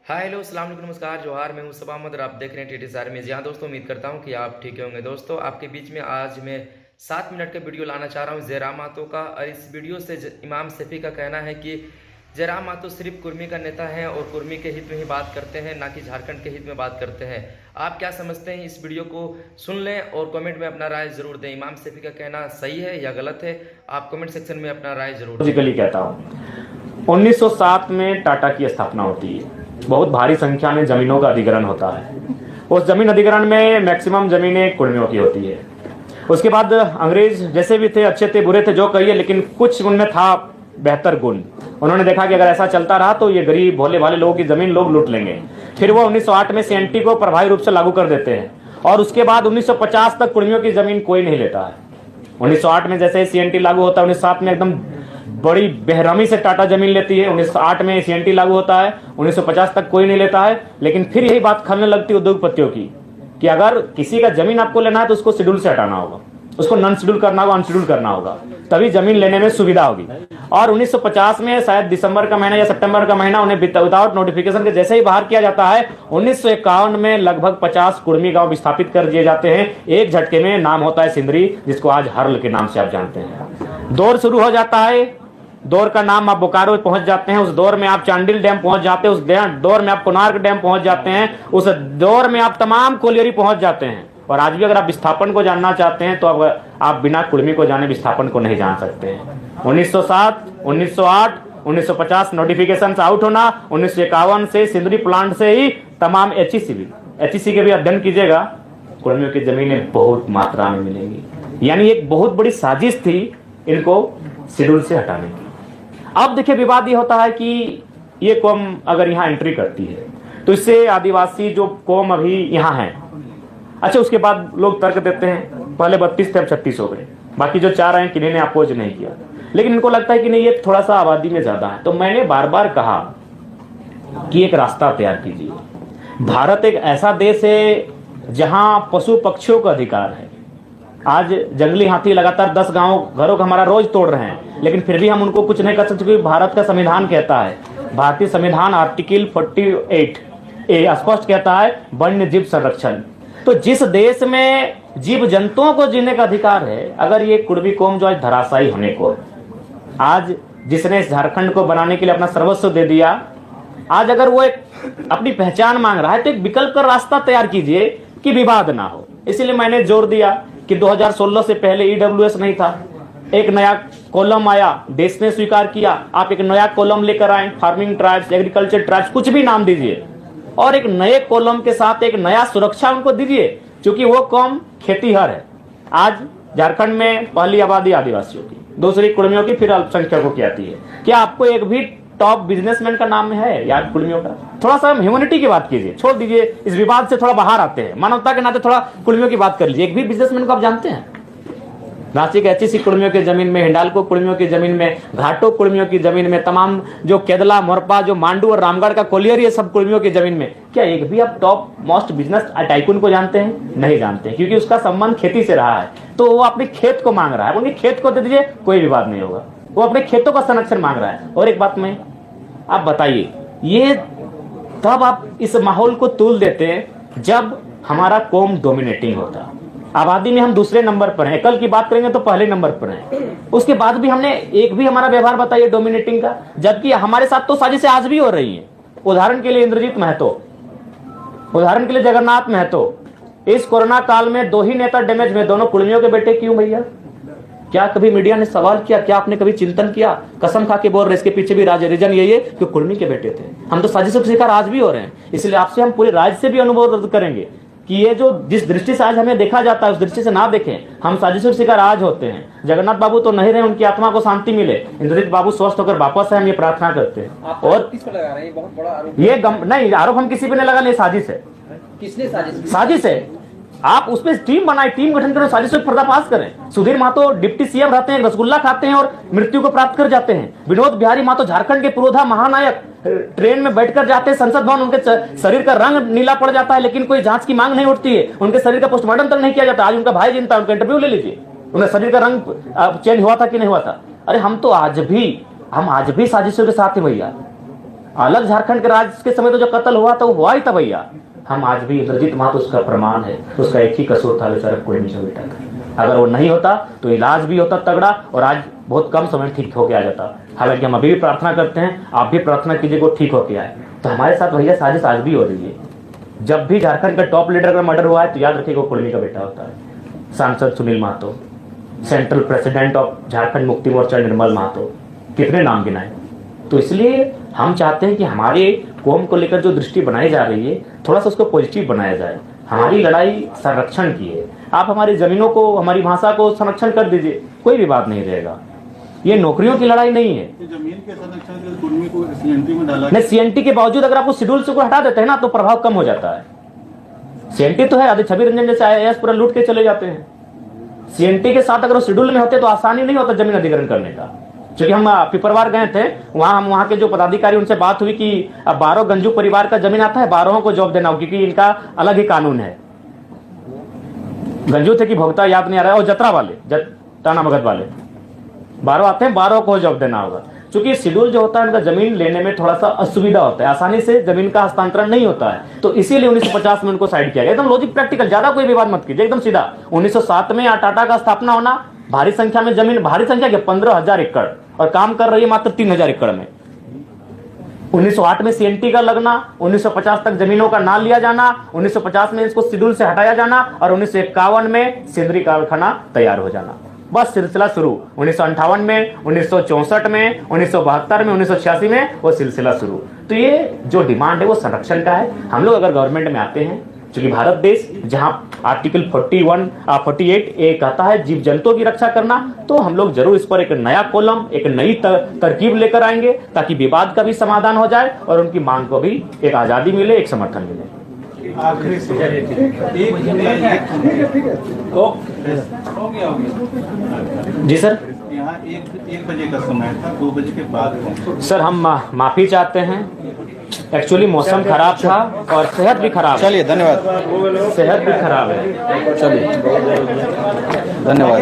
Hi hello अस्सलाम वालेकुम नमस्कार जोहार। मैं हूं सबा अहमद और आप देख रहे हैं टीटी सार में। जी हाँ दोस्तों, उम्मीद करता हूं कि आप ठीक होंगे। दोस्तों आपके बीच में आज मैं 7 मिनट का वीडियो लाना चाह रहा हूं जयराम मातो का। और इस वीडियो से इमाम शफी का कहना है कि जयराम मातो सिर्फ कुर्मी का नेता है और कुर्मी के हित में ही बात करते हैं, ना कि झारखंड के हित में बात करते हैं। आप क्या समझते हैं, इस वीडियो को सुन लें और कमेंट में अपना राय जरूर दें। इमाम शफी का कहना सही है या गलत है, आप कमेंट सेक्शन में अपना राय जरूर दें। कहता हूँ 1907 में टाटा की स्थापना होती है। बहुत भारी संख्या में जमीनों का अधिग्रहण होता है। उस जमीन अधिग्रहण में मैक्सिमम जमीनें कुर्मियों की होती है। उसके बाद अंग्रेज जैसे भी थे, अच्छे थे बुरे थे जो कहिए, लेकिन कुछ उनमें था बेहतर गुण। उन्होंने देखा कि अगर ऐसा चलता रहा तो ये गरीब भोले वाले लोगों की जमीन लोग लूट लेंगे। फिर वो 1908 में सीएनटी को प्रभावी रूप से लागू कर देते हैं और उसके बाद 1950 तक कुर्मियों की जमीन कोई नहीं लेता है। 1908 में जैसे सीएनटी लागू होता है, 1907 में एकदम बड़ी बेहरामी से टाटा जमीन लेती है। 1908 में सीएनटी लागू होता है, 1950 तक कोई नहीं लेता है। लेकिन फिर यही बात खलने लगती है उद्योगपतियों की कि अगर किसी का जमीन आपको लेना है तो उसको शेड्यूल से हटाना होगा, उसको नॉन शेड्यूल करना होगा, अनशेड्यूल करना होगा, तभी जमीन लेने में सुविधा होगी। और 1950 में शायद दिसंबर का महीना या सितंबर का महीना उन्हें विदाउट नोटिफिकेशन के जैसे ही बाहर किया जाता है, 1951 में लगभग 50 कुर्मी गांव स्थापित कर दिए जाते हैं एक झटके में। नाम होता है सिंदरी, जिसको आज हर्ल के नाम से आप जानते हैं। दौर शुरू हो जाता है, दौर का नाम आप बोकारो पहुंच जाते हैं, उस दौर में आप चांडिल डैम पहुंच जाते हैं, उस दौर में आप कोणार्क डैम पहुंच जाते हैं, उस दौर में आप तमाम कोलियरी पहुंच जाते हैं। और आज भी अगर आप विस्थापन को जानना चाहते हैं तो आप बिना कुर्मी को जाने विस्थापन को नहीं जान सकते हैं। 1907, 1908, 1950 नोटिफिकेशन से आउट होना, 1951 से सिंदरी प्लांट से ही तमाम एचईसी के भी अध्ययन कीजिएगा, कुर्मियों की जमीनें बहुत मात्रा में मिलेंगी। यानी एक बहुत बड़ी साजिश थी इनको शेड्यूल से हटाने की। अब देखिए विवाद ये होता है कि ये कौम अगर यहाँ एंट्री करती है तो इससे आदिवासी जो कौम अभी यहाँ है, अच्छा उसके बाद लोग तर्क देते हैं पहले 32 थे अब 36 हो गए, बाकी जो 4 हैं किन्हीं ने अपोज नहीं किया, लेकिन इनको लगता है कि नहीं ये थोड़ा सा आबादी में ज्यादा है। तो मैंने बार बार कहा कि एक रास्ता तैयार कीजिए। भारत एक ऐसा देश है जहां पशु पक्षियों का अधिकार है। आज जंगली हाथी लगातार 10 घरों का हमारा रोज तोड़ रहे हैं, लेकिन फिर भी हम उनको कुछ नहीं कर सकते क्योंकि भारत का संविधान कहता है, भारतीय संविधान आर्टिकल 48 स्पष्ट कहता है वन्य जीव संरक्षण। तो जिस देश में जीव जंतुओं को जीने का अधिकार है, अगर ये कुर्मी कौम जो आज धराशायी होने को, आज जिसने इस झारखंड को बनाने के लिए अपना सर्वस्व दे दिया, आज अगर वो एक अपनी पहचान मांग रहा है तो एक विकल्प का रास्ता तैयार कीजिए कि विवाद ना हो। इसलिए मैंने जोर दिया कि 2016 से पहले ईडब्ल्यूएस नहीं था, एक नया कॉलम आया, देश ने स्वीकार किया, आप एक नया कॉलम लेकर आए, फार्मिंग ट्राइब्स, एग्रीकल्चर ट्राइब्स, कुछ भी नाम दीजिए, और एक नए कॉलम के साथ एक नया सुरक्षा उनको दीजिए, क्योंकि वो कौम खेतीहर है। आज झारखंड में पहली आबादी आदिवासियों की, दूसरी कुर्मियों की, फिर अल्पसंख्यकों की आती है। क्या आपको एक भी टॉप बिजनेसमैन का नाम है यार कुर्मियों का? थोड़ा सा ह्यूमैनिटी की बात कीजिए, छोड़ दीजिए इस विवाद से, थोड़ा बाहर आते हैं, मानवता के नाते थोड़ा कुर्मियों की बात कर लीजिए। एक भी बिजनेसमैन को आप जानते हैं? रांची के एचईसी कुर्मियों की जमीन में, हिंडाल्को कुर्मियों की जमीन में, घाटो कुर्मियों की जमीन में, तमाम जो केदला, मोरपा, जो मांडू और रामगढ़ का कोलियर, ये सब कुर्मियों की जमीन में, क्या एक भी आप टॉप मोस्ट बिजनेस टाइकून को जानते हैं? नहीं जानते, क्योंकि उसका संबंध खेती से रहा है। तो वो अपने खेत को मांग रहा है, उनके खेत को दे दीजिए, कोई विवाद नहीं होगा। वो अपने खेतों का संरक्षण मांग रहा है। और एक बात में आप बताइए, ये तब आप इस माहौल को तूल देते हैं जब हमारा कौम डोमिनेटिंग होता है। आबादी में हम दूसरे नंबर पर हैं, कल की बात करेंगे तो पहले नंबर पर हैं। उसके बाद भी हमने एक भी हमारा व्यवहार बताइए डोमिनेटिंग का, जबकि हमारे साथ तो साजिशें आज भी हो रही हैं। उदाहरण के लिए इंद्रजीत महतो, उदाहरण के लिए जगन्नाथ महतो। इस कोरोना काल में 2 ही नेता डैमेज में, दोनों कुर्मियों के बेटे क्यों भैया? क्या कभी मीडिया ने सवाल किया? क्या आपने कभी चिंतन किया? कसम खा के बोल रहे, इसके पीछे भी रीजन यही है कि कुर्मी के बेटे थे। हम तो साजिशों के शिकार आज भी हो रहे हैं। इसलिए आपसे हम पूरे राज्य से भी अनुरोध करेंगे कि ये जो जिस दृष्टि से आज हमें देखा जाता है उस दृष्टि से ना देखें। हम साजिशों के शिकार आज होते हैं। जगन्नाथ बाबू तो नहीं रहे, उनकी आत्मा को शांति मिले, इंद्रजीत बाबू स्वस्थ होकर वापस है, हम ये प्रार्थना करते हैं। और किस पर लगा रहे हैं? बहुत बड़ा आरोप ये नहीं, आरोप हम किसी पे नहीं लगा, नहीं, साजिश है। किसने साजिश है? आप उसमें टीम बनाए, टीम गठन करें, साजिशों का पर्दाफाश करें। सुधीर महतो डिप्टी सीएम रहते हैं, रसगुल्ला खाते हैं और मृत्यु को प्राप्त कर जाते हैं। विनोद बिहारी महतो झारखंड के पुरोधा महानायक, ट्रेन में बैठकर जाते हैं संसद भवन, उनके शरीर का रंग नीला पड़ जाता है, लेकिन कोई जांच की मांग नहीं उठती है, उनके शरीर का पोस्टमार्टम तक नहीं किया जाता। आज उनका भाई जिनता है, उनका इंटरव्यू ले लीजिए, उनका शरीर का रंग चेंज हुआ था कि नहीं हुआ था। अरे हम आज भी साजिशों के साथ हैं भैया। अलग झारखंड के राज्य के समय तो जो कत्ल हुआ था वो हुआ ही था भैया। हम आज भी इंद्रजीत महतो उसका प्रमाण है, उसका एक ही कसूर था बेचारा कुर्मी का बेटा का। अगर वो नहीं होता तो इलाज भी होता तगड़ा और आज बहुत कम समय ठीक होके आ जाता। हालांकि हम अभी भी प्रार्थना करते हैं, आप भी प्रार्थना कीजिए वो ठीक होके आए। तो हमारे साथ भैया साजिश आज भी हो रही है। जब भी झारखंड का टॉप लीडर का मर्डर हुआ है तो याद रखिएगा कुर्मी का बेटा होता है। सांसद Sunil Mahato, central president of Jharkhand Mukti Morcha निर्मल महतो, कितने नाम गिनाए। तो इसलिए हम चाहते हैं कि हमारे कौम को लेकर जो दृष्टि बनाई जा रही है थोड़ा सा उसको पॉजिटिव बनाया जाए। हमारी लड़ाई संरक्षण की है। आप हमारी जमीनों को, हमारी भाषा को संरक्षण कर दीजिए, कोई भी बात नहीं रहेगा। ये नौकरियों की लड़ाई नहीं है। जमीन के संरक्षण के लिए कुर्मी को सीएनटी में डाला नहीं, सीएनटी के बावजूद अगर आप उस शेड्यूल से को हटा देते हैं ना तो प्रभाव कम हो जाता है। सीएनटी तो है, आदि छवि रंजन जैसे IAS पूरा लूट के चले जाते हैं। सीएनटी के साथ अगर शेड्यूल में होते तो आसानी नहीं होता जमीन अधिग्रहण करने का। क्योंकि हम पिपरवार गए थे, वहां के जो पदाधिकारी उनसे बात हुई कि अब 12 गंजू परिवार का जमीन आता है, 12 को जॉब देना हो, क्योंकि इनका अलग ही कानून है। गंजू थे कि भोगता याद नहीं आ रहा है, और जतरा वाले, टाना भगत वाले 12 आते हैं, 12 को जॉब देना होगा। क्योंकि शेड्यूल जो होता है उनका जमीन लेने में थोड़ा सा असुविधा होता है, आसानी से जमीन का हस्तांतरण नहीं होता है। तो इसीलिए 1950 में उनको साइड किया गया। एकदम लॉजिक प्रैक्टिकल, ज्यादा कोई विवाद मत कीजिए, एकदम सीधा। 1907 में टाटा का स्थापना होना, भारी संख्या में जमीन, भारी संख्या के 15,000 एकड़, और काम कर रही है मात्र 3,000 एकड़ में। 1908 में सीएनटी का लगना, 1950 तक जमीनों का ना लिया जाना, 1950 में इसको शेड्यूल से हटाया जाना, और 1951 में सिंदरी कारखाना तैयार हो जाना। बस सिलसिला शुरू। 1958 में, 1964 में, 1972 में, 1986 में वो सिलसिला शुरू। तो ये जो डिमांड है वो संरक्षण का है। हम लोग अगर गवर्नमेंट में आते हैं, क्योंकि भारत देश जहां आर्टिकल 48 ए कहता है जीव जंतुओं की रक्षा करना, तो हम लोग जरूर इस पर एक नया कॉलम, एक नई तरकीब लेकर आएंगे ताकि विवाद का भी समाधान हो जाए और उनकी मांग को भी एक आजादी मिले, एक समर्थन मिले। आखिरी से जी सर, यहाँ एक बजे का समय था, 2 बजे के बाद सर हम माफी चाहते हैं। एक्चुअली मौसम खराब था और सेहत भी खराब। चलिए, धन्यवाद। सेहत भी खराब है। चलिए, धन्यवाद।